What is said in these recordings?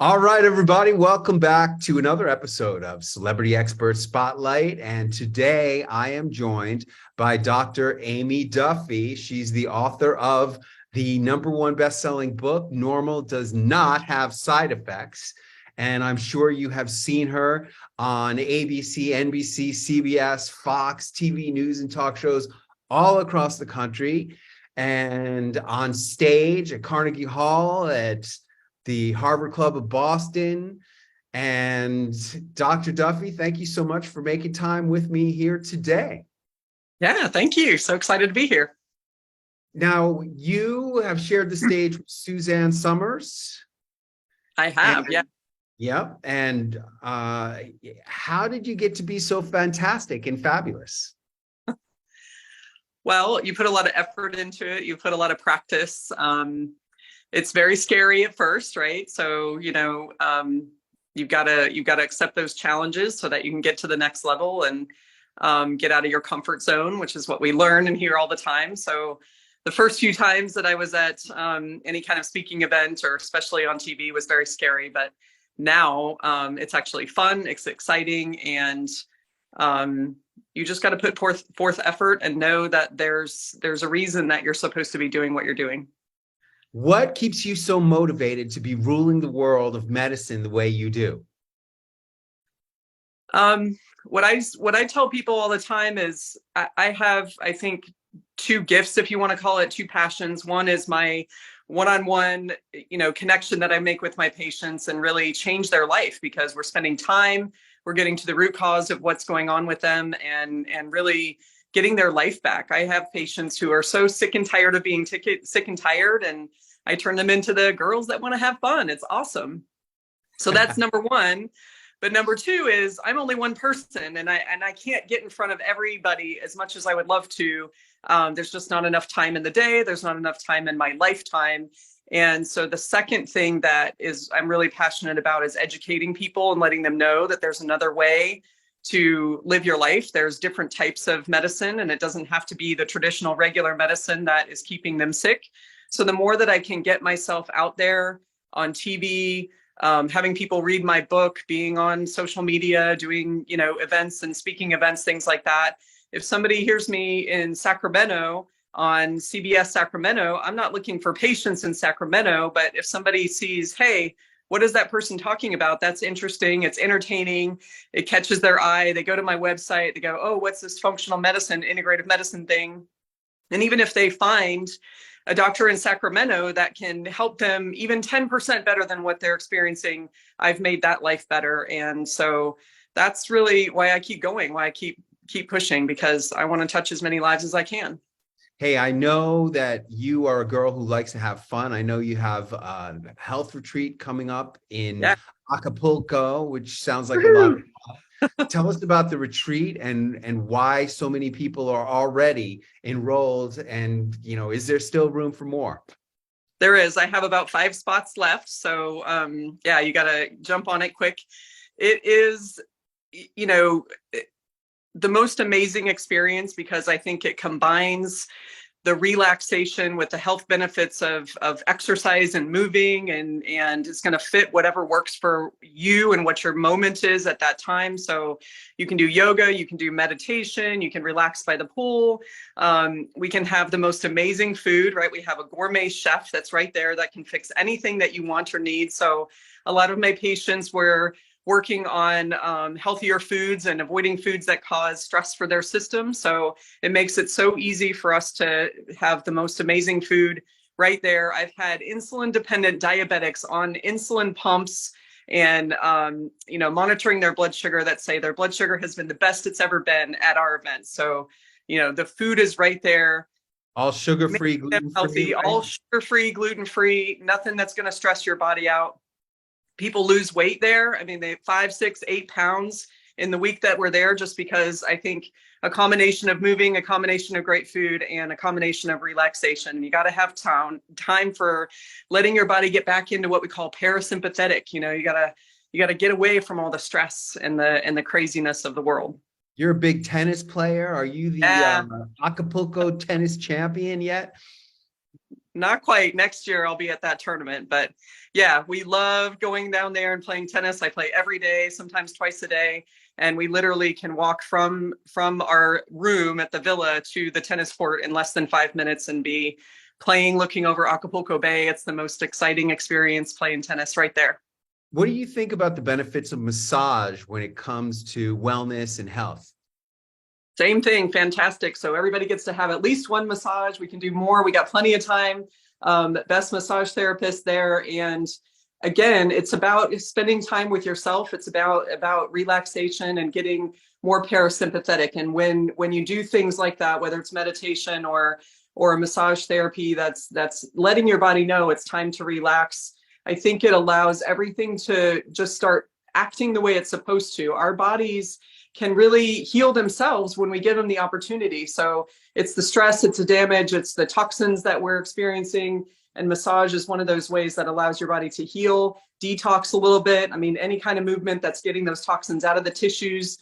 All right, everybody, welcome back to another episode of Celebrity Expert Spotlight. And today I am joined by Dr. Aimee Duffy. She's the author of the #1 best-selling book, Normal Does Not Have Side Effects. And I'm sure you have seen her on ABC, NBC, CBS, Fox, TV news and talk shows all across the country, and on stage at Carnegie Hall, at the Harvard Club of Boston. And Dr. Duffy, thank you so much for making time with me here today. Yeah, thank you. So excited to be here. Now, you have shared the stage with Suzanne Summers. I have, yeah. Yep. And how did you get to be so fantastic and fabulous? Well, you put a lot of effort into it. You put a lot of practice. It's very scary at first, right? So, you've got to accept those challenges so that you can get to the next level and get out of your comfort zone, which is what we learn and hear all the time. So the first few times that I was at any kind of speaking event, or especially on TV, was very scary. But now it's actually fun, it's exciting, and you just got to put forth effort and know that there's a reason that you're supposed to be doing what you're doing. What keeps you so motivated to be ruling the world of medicine the way you do? What I tell people all the time is I have, I think, two gifts, if you want to call it, two passions. One is my one-on-one, connection that I make with my patients and really change their life, because we're spending time, we're getting to the root cause of what's going on with them, and really getting their life back. I have patients who are so sick and tired of being sick and tired, and I turn them into the girls that want to have fun. It's awesome. So that's number one. But number two is I'm only one person, and I can't get in front of everybody as much as I would love to. There's just not enough time in the day. There's not enough time in my lifetime. And so the second thing that I'm really passionate about is educating people and letting them know that there's another way to live your life. There's different types of medicine, and it doesn't have to be the traditional regular medicine that is keeping them sick. So the more that I can get myself out there on TV, having people read my book, being on social media, doing, events and speaking events, things like that. If somebody hears me in Sacramento on CBS Sacramento, I'm not looking for patients in Sacramento, but if somebody sees, hey, what is that person talking about? That's interesting. It's entertaining. It catches their eye. They go to my website. They go, oh, what's this functional medicine, integrative medicine thing? And even if they find a doctor in Sacramento that can help them even 10% better than what they're experiencing, I've made that life better. And so that's really why I keep going, why I keep pushing, because I want to touch as many lives as I can. Hey, I know that you are a girl who likes to have fun. I know you have a health retreat coming up in Acapulco, which sounds like a lot of fun. Tell us about the retreat and why so many people are already enrolled, and is there still room for more? There is. I have about 5 spots left. So you got to jump on it quick. It is, the most amazing experience, because I think it combines the relaxation with the health benefits of exercise and moving, and it's going to fit whatever works for you and what your moment is at that time. So you can do yoga, you can do meditation, you can relax by the pool. We can have the most amazing food, right? We have a gourmet chef that's right there that can fix anything that you want or need. So a lot of my patients were working on healthier foods and avoiding foods that cause stress for their system. So it makes it so easy for us to have the most amazing food right there. I've had insulin-dependent diabetics on insulin pumps and, monitoring their blood sugar, that say their blood sugar has been the best it's ever been at our event. So, the food is right there. All sugar-free, gluten-free, healthy, right? All sugar-free, gluten-free, nothing that's going to stress your body out. People lose weight there. I mean, they 5, 6, 8 pounds in the week that we're there, just because I think a combination of moving, a combination of great food, and a combination of relaxation. You got to have time for letting your body get back into what we call parasympathetic. You got to get away from all the stress and the craziness of the world. You're a big tennis player. Are you the Acapulco tennis champion yet? Not quite. Next year I'll be at that tournament, but yeah, we love going down there and playing tennis. I play every day, sometimes twice a day, and we literally can walk from our room at the villa to the tennis court in less than 5 minutes and be playing, looking over Acapulco Bay. It's the most exciting experience playing tennis right there. What do you think about the benefits of massage when it comes to wellness and health? Same thing, fantastic. So everybody gets to have at least one massage. We can do more. We got plenty of time. Best massage therapist there. And again, it's about spending time with yourself. It's about relaxation and getting more parasympathetic. And when you do things like that, whether it's meditation or a massage therapy, that's letting your body know it's time to relax. I think it allows everything to just start acting the way it's supposed to. Our bodies can really heal themselves when we give them the opportunity. So it's the stress, it's the damage, it's the toxins that we're experiencing. And massage is one of those ways that allows your body to heal, detox a little bit. I mean, any kind of movement that's getting those toxins out of the tissues.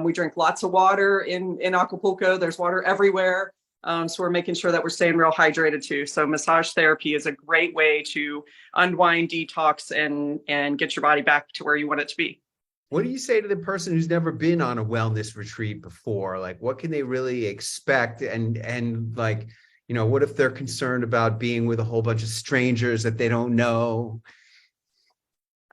We drink lots of water in Acapulco. There's water everywhere. So we're making sure that we're staying real hydrated too. So massage therapy is a great way to unwind, detox, and get your body back to where you want it to be. What do you say to the person who's never been on a wellness retreat before? Like, what can they really expect? And like, what if they're concerned about being with a whole bunch of strangers that they don't know?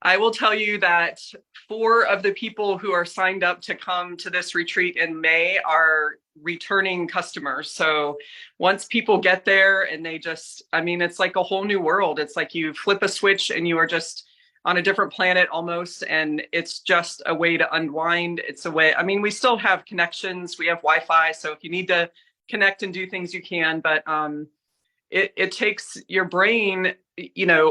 I will tell you that 4 of the people who are signed up to come to this retreat in May are returning customers. So once people get there and it's like a whole new world. It's like you flip a switch and you are just on a different planet almost. And it's just a way to unwind. It's a way, we still have connections. We have Wi-Fi. So if you need to connect and do things, you can, but it takes your brain,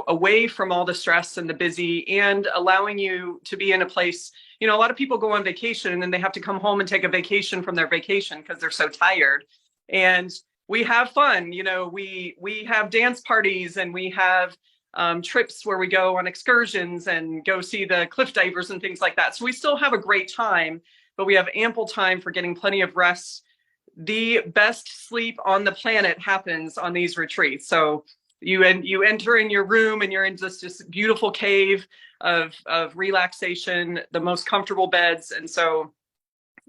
away from all the stress and the busy and allowing you to be in a place. A lot of people go on vacation and then they have to come home and take a vacation from their vacation because they're so tired. And we have fun, we have dance parties and we have trips where we go on excursions and go see the cliff divers and things like that. So we still have a great time, but we have ample time for getting plenty of rest. The best sleep on the planet happens on these retreats. So you enter in your room and you're in this beautiful cave of relaxation, the most comfortable beds. And so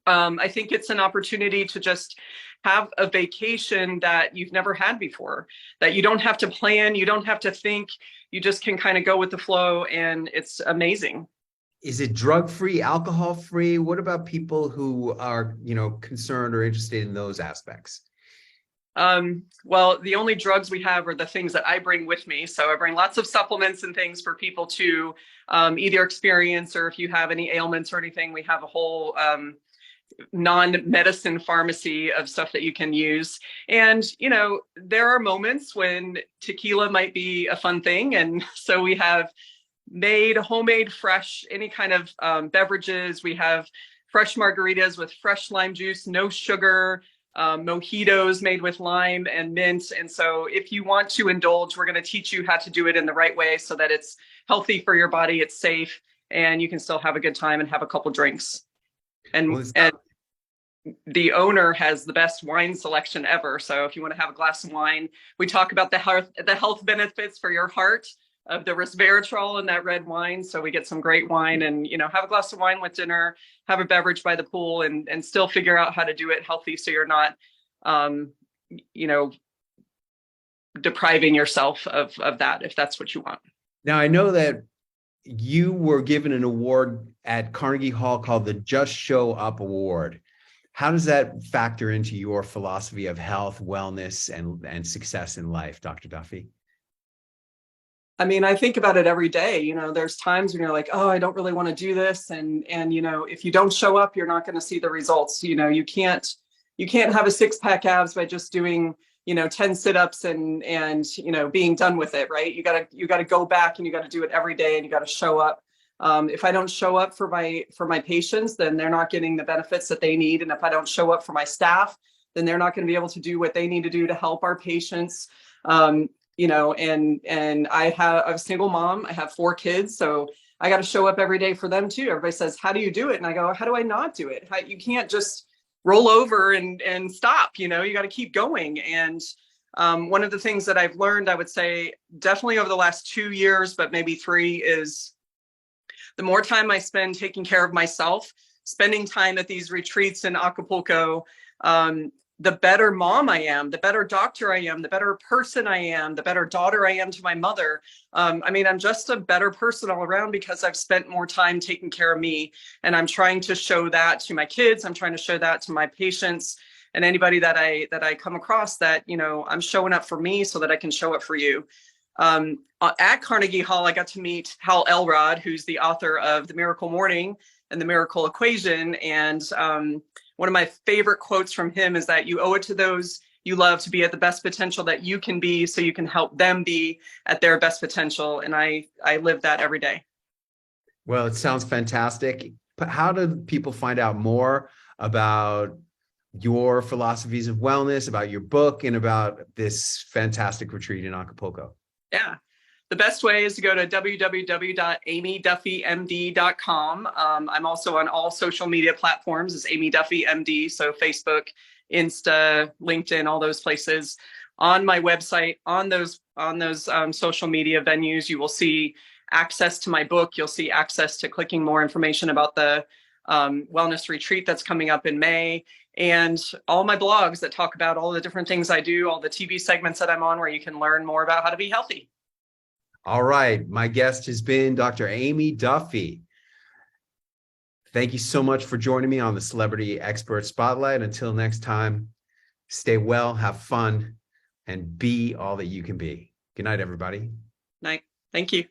I think it's an opportunity to just have a vacation that you've never had before, that you don't have to plan, you don't have to think, you just can kind of go with the flow, and it's amazing. Is it drug-free, alcohol-free? What about people who are, concerned or interested in those aspects? Well, the only drugs we have are the things that I bring with me. So I bring lots of supplements and things for people to either experience, or if you have any ailments or anything, we have a whole non-medicine pharmacy of stuff that you can use. And, there are moments when tequila might be a fun thing. And so we have homemade, fresh, any kind of beverages. We have fresh margaritas with fresh lime juice, no sugar, mojitos made with lime and mint. And so if you want to indulge, we're going to teach you how to do it in the right way so that it's healthy for your body, it's safe, and you can still have a good time and have a couple drinks. And the owner has the best wine selection ever. So if you want to have a glass of wine, we talk about the health benefits for your heart of the resveratrol in that red wine. So we get some great wine and, have a glass of wine with dinner, have a beverage by the pool, and still figure out how to do it healthy. So you're not, depriving yourself of that, if that's what you want. Now, I know that you were given an award at Carnegie Hall called the Just Show Up Award. How does that factor into your philosophy of health, wellness, and success in life, Dr. Duffy? I think about it every day. There's times when you're like, oh, I don't really want to do this. And if you don't show up, you're not going to see the results. You can't have a 6-pack abs by just doing, 10 sit-ups and being done with it. Right. You gotta go back and you got to do it every day, and you got to show up. If I don't show up for my patients, then they're not getting the benefits that they need. And if I don't show up for my staff, then they're not going to be able to do what they need to do to help our patients. And I'm a single mom. I have 4 kids, so I got to show up every day for them too. Everybody says, how do you do it? And I go, how do I not do it? You can't just roll over and stop, you got to keep going. And One of the things that I've learned, I would say definitely over the last 2 years, but maybe 3, is the more time I spend taking care of myself, spending time at these retreats in Acapulco, the better mom I am, the better doctor I am, the better person I am, the better daughter I am to my mother. I mean, I'm just a better person all around because I've spent more time taking care of me. And I'm trying to show that to my kids. I'm trying to show that to my patients and anybody that I come across, that, you know, I'm showing up for me so that I can show up for you. At Carnegie Hall, I got to meet Hal Elrod, who's the author of The Miracle Morning and The Miracle Equation. And one of my favorite quotes from him is that you owe it to those you love to be at the best potential that you can be, so you can help them be at their best potential. And I live that every day. Well, it sounds fantastic. But how do people find out more about your philosophies of wellness, about your book, and about this fantastic retreat in Acapulco? Yeah. The best way is to go to www.aimeeduffymd.com. I'm also on all social media platforms as Aimee Duffy MD, so Facebook, Insta, LinkedIn, all those places. On my website, on those social media venues, you will see access to my book. You'll see access to clicking more information about the wellness retreat that's coming up in May, and all my blogs that talk about all the different things I do, all the TV segments that I'm on where you can learn more about how to be healthy. All right. My guest has been Dr. Aimee Duffy. Thank you so much for joining me on the Celebrity Expert Spotlight. Until next time, stay well, have fun, and be all that you can be. Good night, everybody. Night. Thank you.